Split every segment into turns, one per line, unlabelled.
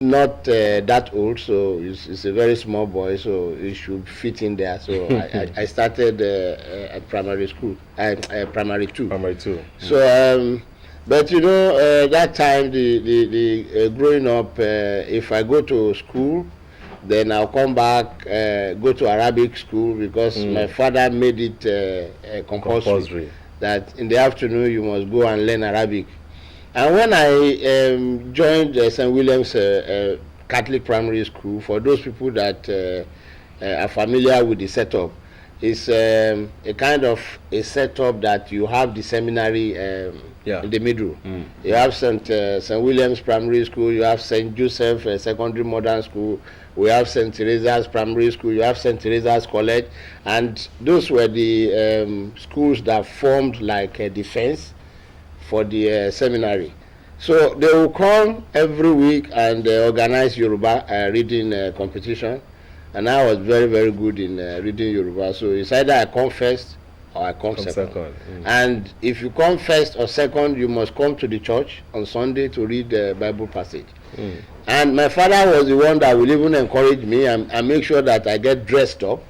not that old, so it's a very small boy, so he should fit in there. So I started at primary school, primary two.
Primary two.
So, but you know, that time the growing up, if I go to school, then I'll come back, go to Arabic school because my father made it compulsory that in the afternoon you must go and learn Arabic. And when I joined St. William's Catholic Primary School, for those people that are familiar with the setup, it's a kind of a setup that you have the seminary in the middle. You have St. William's Primary School, you have St. Joseph Secondary Modern School, we have St. Teresa's Primary School, you have St. Teresa's College, and those were the schools that formed like a defense for the seminary. So they will come every week and organize Yoruba reading competition, and I was very, very good in reading Yoruba. So it's either I come first or I come second. And if you come first or second, you must come to the church on Sunday to read the Bible passage. And my father was the one that will even encourage me and make sure that I get dressed up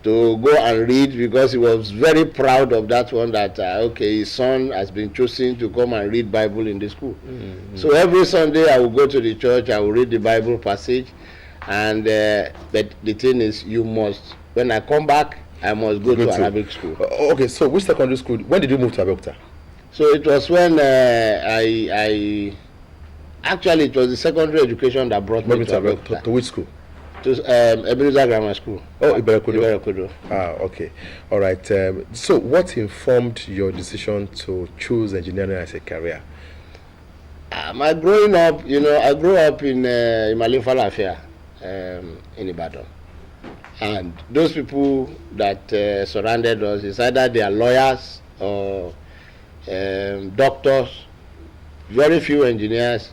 to go and read, because he was very proud of that one, that okay, his son has been chosen to come and read Bible in the school. So every Sunday I will go to the church, I will read the Bible passage, and but the thing is, you must, when I come back, I must go to Arabic school.
Okay, so which secondary school, when did you move to Abeokuta?
So it was when actually it was the secondary education that brought me to Abeokuta.
To which school?
To Ebenezer Grammar School.
Oh, Iberekodo.
Iberekodo.
Ah, okay. All right. So what informed your decision to choose engineering as a career?
My growing up, you know, I grew up in Imalin-Falafia in Ibadan. And those people that surrounded us, is either they are lawyers or doctors, very few engineers.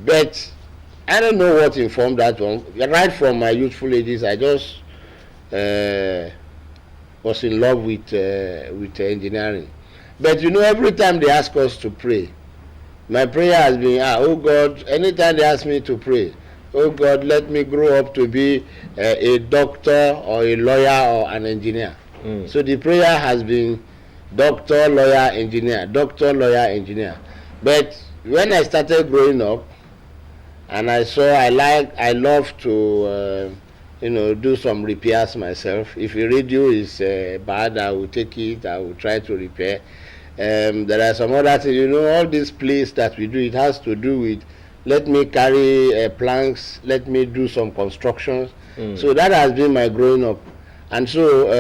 But I don't know what informed that one. Right from my youthful ages, I just was in love with engineering. But you know, every time they ask us to pray, my prayer has been, oh God, anytime they ask me to pray, oh God, let me grow up to be a doctor or a lawyer or an engineer. So the prayer has been doctor, lawyer, engineer, doctor, lawyer, engineer. But when I started growing up, and I saw I love to you know, do some repairs myself. If a radio is bad, I will take it, I will try to repair. There are some other things, you know, all these plays that we do, it has to do with, let me carry planks, let me do some constructions. So that has been my growing up. And so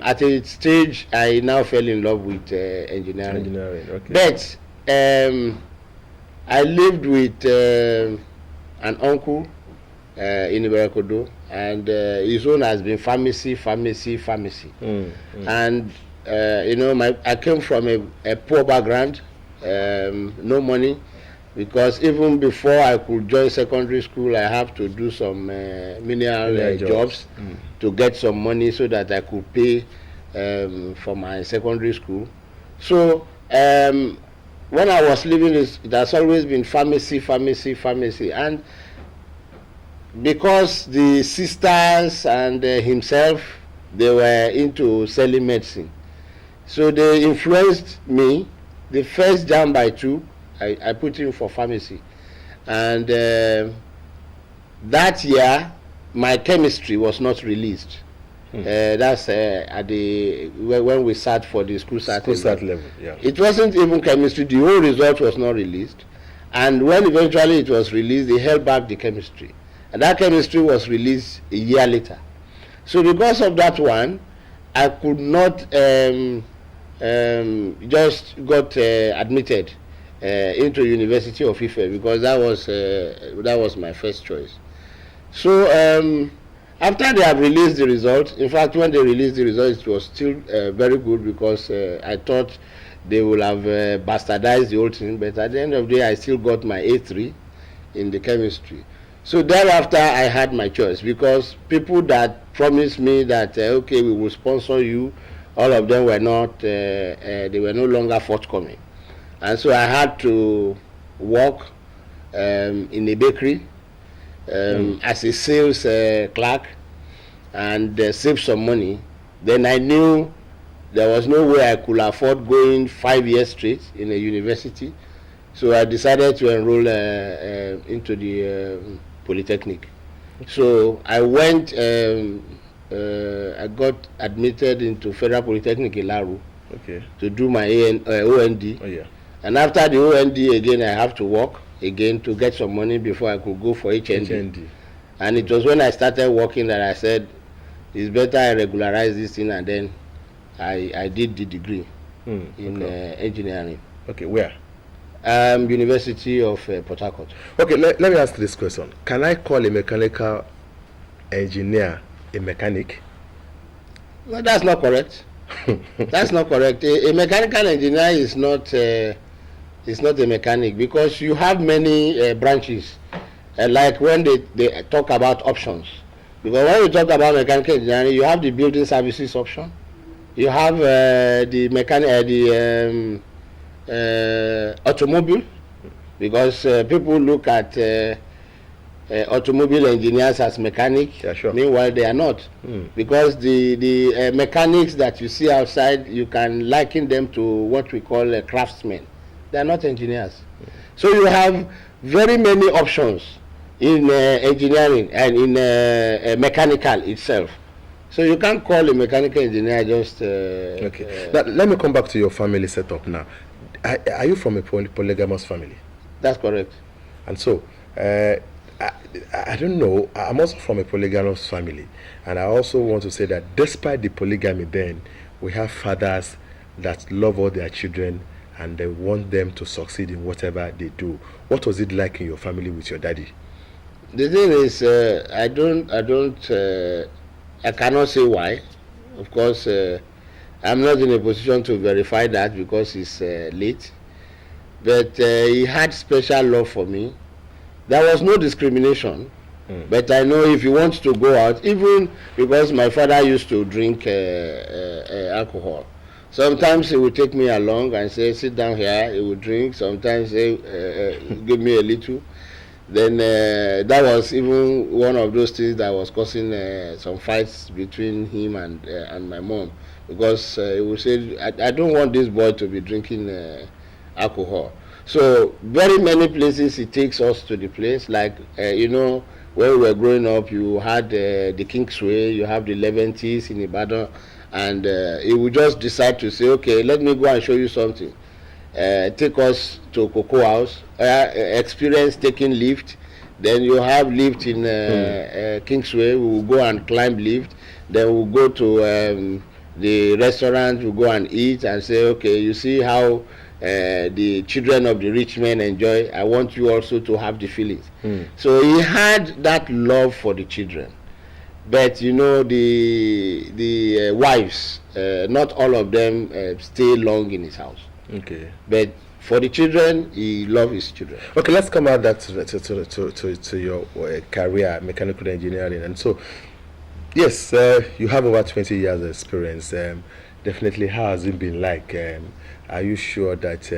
at a stage, I now fell in love with engineering.
Okay.
But I lived with an uncle in Iberekodo, and his own has been pharmacy. And you know, I came from a poor background, no money, because even before I could join secondary school, I have to do some menial jobs to get some money so that I could pay for my secondary school. So when I was living, it has always been pharmacy, and because the sisters and himself, they were into selling medicine, so they influenced me. The first jam by two, I put in for pharmacy, and that year my chemistry was not released. That's at when we sat for the school start
level. Yeah.
It wasn't even chemistry. The whole result was not released, and when eventually it was released, they held back the chemistry, and that chemistry was released a year later. So because of that one, I could not just got admitted into University of Ife, because that was my first choice. So after they have released the result, in fact, when they released the result, it was still very good, because I thought they will have bastardized the whole thing. But at the end of the day, I still got my A3 in the chemistry. So thereafter, I had my choice, because people that promised me that okay, we will sponsor you, all of them were not. They were no longer forthcoming, and so I had to work in a bakery. as a sales clerk and save some money. Then I knew there was no way I could afford going 5 years straight in a university. So I decided to enroll into the Polytechnic. So I went, I got admitted into Federal Polytechnic in Laru to do my OND.
Oh, yeah.
And after the OND again, I have to work again to get some money before I could go for HND. And it was when I started working that I said, it's better I regularize this thing, and then I did the degree in engineering.
Okay, where?
University of Port Harcourt.
Okay, let me ask this question. Can I call a mechanical engineer a mechanic?
No, that's not correct. That's not correct. A mechanical engineer is not a mechanic, because you have many branches. Like when they talk about options. Because when you talk about mechanical engineering, you have the building services option. You have the automobile, because people look at automobile engineers as mechanics.
Yeah, sure.
Meanwhile, they are not, because the mechanics that you see outside, you can liken them to what we call craftsmen. They are not engineers. So you have very many options in engineering and in mechanical itself. So you can't call a mechanical engineer just...
okay. Now, let me come back to your family setup now. Are you from a polygamous family?
That's correct.
And so, I don't know, I'm also from a polygamous family. And I also want to say that despite the polygamy then, we have fathers that love all their children and they want them to succeed in whatever they do. What was it like in your family with your daddy?
The thing is, I cannot say why. Of course, I'm not in a position to verify that because it's late. But he had special love for me. There was no discrimination. But I know if he wants to go out, even because my father used to drink alcohol. Sometimes he would take me along and say, sit down here, he would drink. Sometimes say, give me a little. Then that was even one of those things that was causing some fights between him and my mom, because he would say, I don't want this boy to be drinking alcohol. So very many places he takes us to the place, like you know, when we were growing up, you had the Kingsway, you have the Leventis in Ibadan, and he would just decide to say, okay, let me go and show you something. Take us to Cocoa House, experience taking lift. Then you have lift in Kingsway. We will go and climb lift. Then we'll go to the restaurant. We'll go and eat and say, okay, you see how the children of the rich men enjoy. I want you also to have the feelings. So he had that love for the children. But you know, the wives, not all of them stay long in his house.
Okay.
But for the children, he loved his children.
Okay, let's come out that to your career, mechanical engineering. And so, yes, you have over 20 years of experience. Definitely, how has it been like? Are you sure that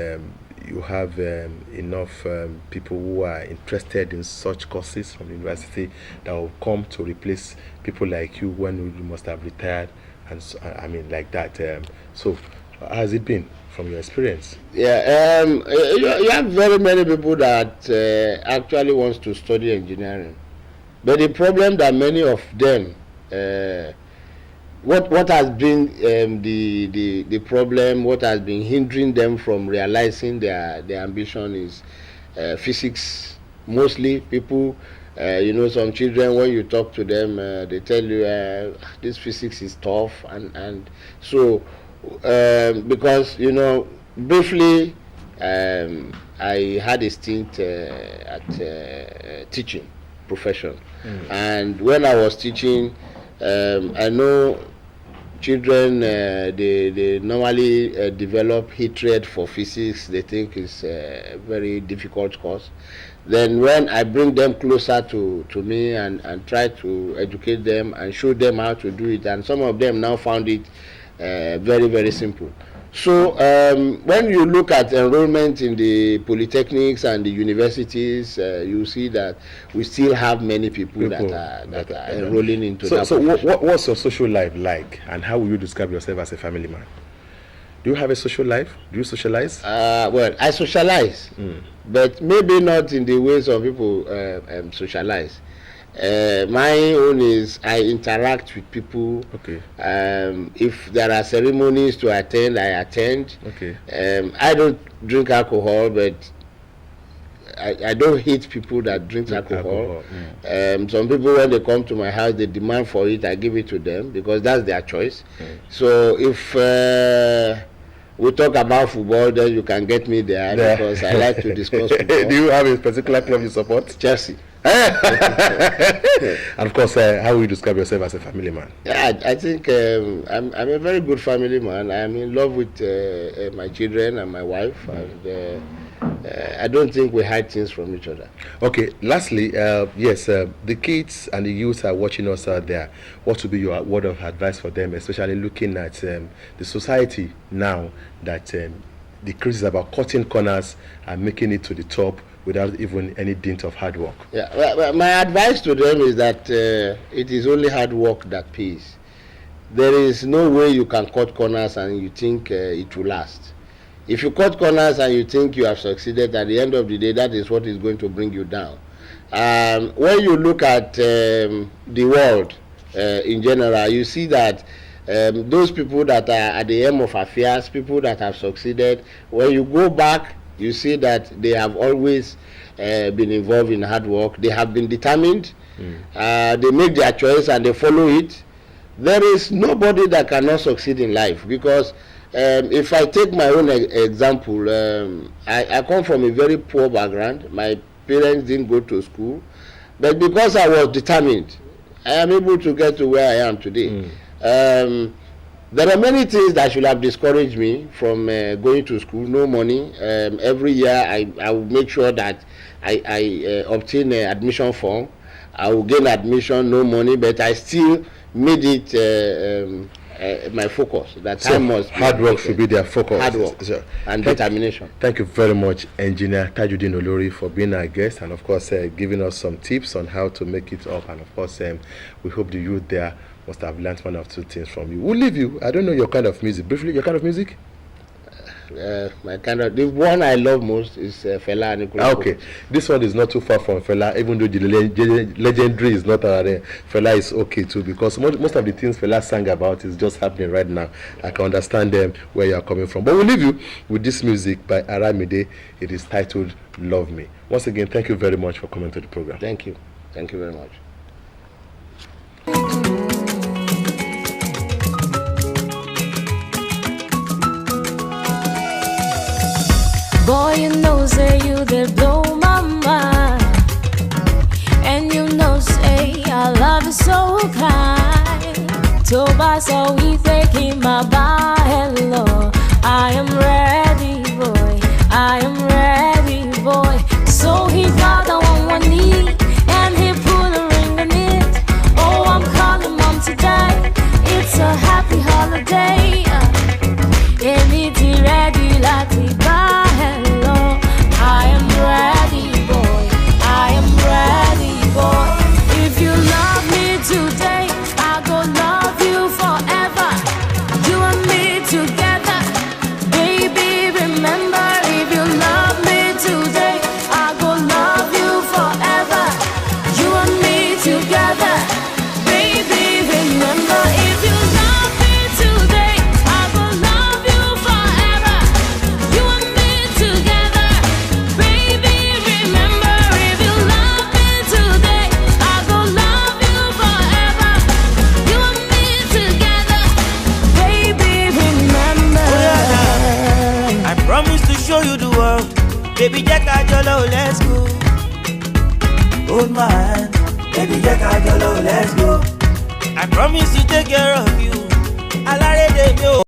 you have enough people who are interested in such courses from the university that will come to replace people like you when you must have retired? And so, I mean, like that. So, how has it been from your experience?
Yeah, you have very many people that actually wants to study engineering, but the problem that many of them, what has been the problem, what has been hindering them from realizing their ambition is physics. Mostly people, you know, some children, when you talk to them, they tell you this physics is tough, and so. Because you know, briefly, I had a stint at teaching profession, and when I was teaching, I know children they normally develop hatred for physics. They think it's a very difficult course. Then when I bring them closer to me and try to educate them and show them how to do it, and some of them now found it very, very simple. So when you look at enrollment in the polytechnics and the universities, you see that we still have many people that are enrolling into that.
So what's your social life like, and how will you describe yourself as a family man? Do you have a social life? Do you socialize?
Well, I socialize, but maybe not in the way some people socialize. My own is I interact with people.
Okay.
If there are ceremonies to attend, I attend.
Okay.
I don't drink alcohol, but I don't hate people that drink alcohol. Some people, when they come to my house, they demand for it. I give it to them because that's their choice. So if we talk about football, then you can get me there because I like to discuss football.
Do you have a particular club you support?
Chelsea.
And of course, how will you describe yourself as a family man?
Yeah, I think I'm a very good family man. I'm in love with my children and my wife, and I don't think we hide things from each other.
Okay, lastly, yes, the kids and the youth are watching us out there. What would be your word of advice for them, especially looking at the society now that the craze is about cutting corners and making it to the top without even any dint of hard work?
Yeah, well, my advice to them is that it is only hard work that pays. There is no way you can cut corners and you think it will last. If you cut corners and you think you have succeeded, at the end of the day, that is what is going to bring you down. When you look at the world in general, you see that those people that are at the end of affairs, people that have succeeded, when you go back, you see that they have always been involved in hard work. They have been determined. They make their choice and they follow it. There is nobody that cannot succeed in life because if I take my own example, I come from a very poor background. My parents didn't go to school, but because I was determined, I am able to get to where I am today. There are many things that should have discouraged me from going to school. No money. Every year I will make sure that I obtain an admission form. I will gain admission, no money, but I still made it my focus. That
So
time must
hard work should be their focus.
hard work and determination.
Thank you very much, Engineer Tajudeen Olori, for being our guest and of course giving us some tips on how to make it up. And of course, we hope the youth there must have learned one or two things from you. We'll leave you. I don't know your kind of music. Briefly, your kind of music?
My kind of, the one I love most is Fela Anikulapo.
Okay, this one is not too far from Fela, even though the legendary is not there. Fela is okay too, because most of the things Fela sang about is just happening right now. I can understand them where you are coming from. But we'll leave you with this music by Aramide. It is titled Love Me. Once again, thank you very much for coming to the program.
Thank you. Thank you very much.
Boy, you know, say you did blow my mind. And you know, say I love you so kind. Toba, so we taking my bye, hello. I am ready, boy. I am ready, boy. So he got on one knee and he put a ring on it. Oh, I'm calling mom today. It's a happy holiday. And it's ready, like bye. I am ready, boy. I am ready, boy. If you love me today, I go love you forever. You and me together, baby. Remember, if you love me today, I go love you forever. You and me together, baby. Remember, if you love me today, I go love you forever. You and me together.
Show you the world, baby Jack Ajolo, let's go. Hold my hand, baby Jack Ajolo, let's go. I promise to take care of you. I'll already know.